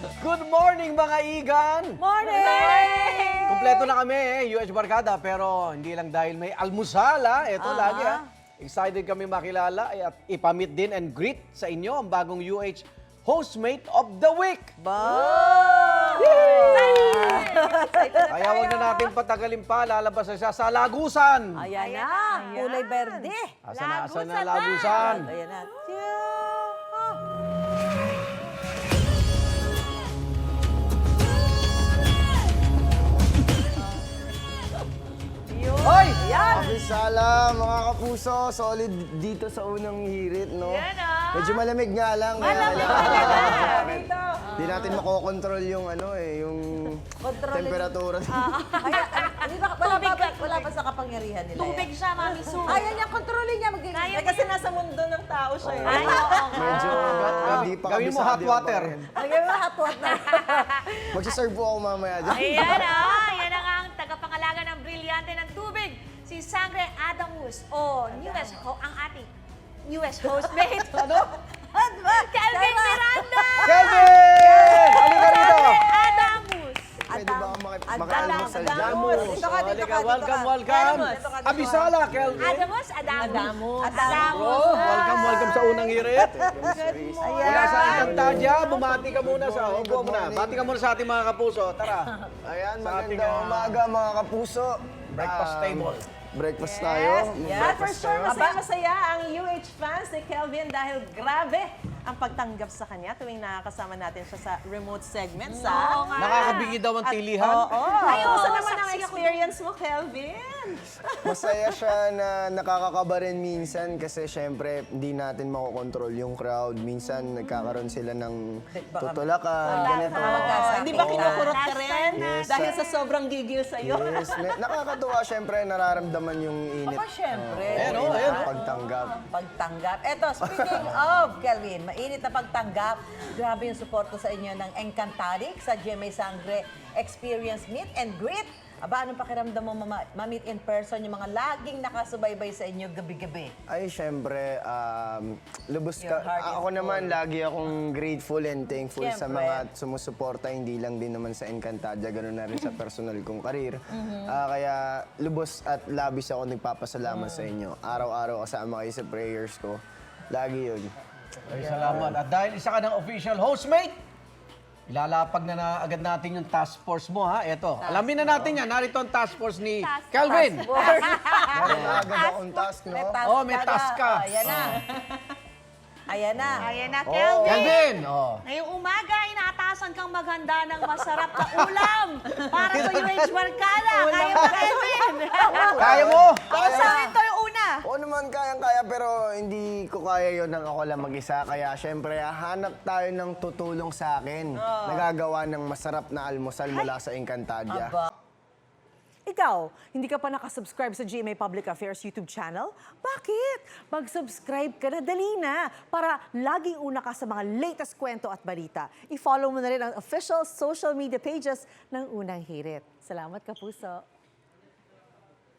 Good morning mga igan! Morning! Kumpleto na kami, UH Barkada, pero hindi lang dahil may almusal, Ito lagi, Excited kami makilala at ipamit din and greet sa inyo ang bagong UH Hostmate of the Week. Kaya wag na natin patagalin pa, lalabas na siya sa Lagusan. Ayan na, kulay berde. Asa na Lagusan? Ayan na. Hoy! Sala, mga kapuso, solid dito sa unang hirit, no? Medyo malamig nga lang. Hindi natin makokontrol yung yung temperatura. Kaya, wala pa sa kapangyarihan nila. Tubig siya, Mami Su. Ayan niya, kontrolin niya. Kasi nasa mundo ng tao siya. Ay, oo. Medyo hindi pa Gawin mo kabisado hot yung water. bayan. Ayan mo, hot na. Magsaserve po ako mamaya dyan. Ayan yan ang tagapangalaga ng brilyante ng tubig, si Sangre Adamus, ang ating newest hostmate. Kelvin Miranda! Kelvin! Halika rito! Adamus! Pwede ba akong makialmusal dyan? Dito ka, dito ka. Welcome. Abisala, Kelvin. Adamus. Bro, welcome sa unang hirit. Wala sa Encantadia, bumati ka muna sa Bati ka muna sa ating mga kapuso. Tara. Ayan, Sa ating, magandang umaga mga kapuso. breakfast table. Breakfast tayo. For sure, masaya ang UH fans ni Kelvin dahil grabe ang pagtanggap sa kanya tuwing nakakasama natin siya sa remote segment sa... Nakakabingi daw ang tilihan. Ay, kumusta naman ang experience mo, Kelvin? Masaya siya na nakakakaba rin minsan kasi syempre hindi natin makokontrol yung crowd. Minsan nagkakaroon sila ng tutulakan, ganito. Hindi ba kinukurot ka rin Yes, dahil sa sobrang gigil sa'yo? Yes, nakakatuwa syempre nararamdaman yung init. Siyempre. Pagtanggap. Eto, speaking of, Kelvin, mainit na pagtanggap. Grabe yung suporta sa inyo ng Encantadic sa GMA Sangre Experience Meet and Greet. Aba, anong pakiramdam mo ma-meet in person yung mga laging nakasubaybay sa inyo gabi-gabi? Ay, syempre, lubos Your ka. heart is Ako naman, lagi akong grateful and thankful sa Siyempre. mga sumusuporta, hindi lang din naman sa Encantadia, ganoon na rin sa personal kong karir. Kaya lubos at labis ako nagpapasalamat sa inyo. Araw-araw kasama kayo sa prayers ko. Lagi yun. Ay, salamat. At dahil isa ka ng official hostmate, ilalapag na agad natin yung task force mo, Ito, alamin na natin yan. Narito ang task force ni Kelvin. Meron na agad akong task, no? Oh, may task ka. Ayan na. Ayan na. Ayan na, Kelvin. Kelvin! Ngayong umaga, inaatasan kang maghanda ng masarap na ulam para sa UH Barkada. Kaya mo, Kelvin? Kaya mo! Sa akin to yung una. Oo naman, kayang-kaya, pero hindi ko kaya yun ng ako lang mag-isa. Kaya syempre, hanap tayo ng tutulong sa akin. Nagagawa ng masarap na almusal mula sa Encantadia. Ikaw, hindi ka pa nakasubscribe sa GMA Public Affairs YouTube channel? Bakit? Mag-subscribe ka na, dali na, para laging una ka sa mga latest kwento at balita. I-follow mo na rin ang official social media pages ng Unang Hirit. Salamat, Kapuso.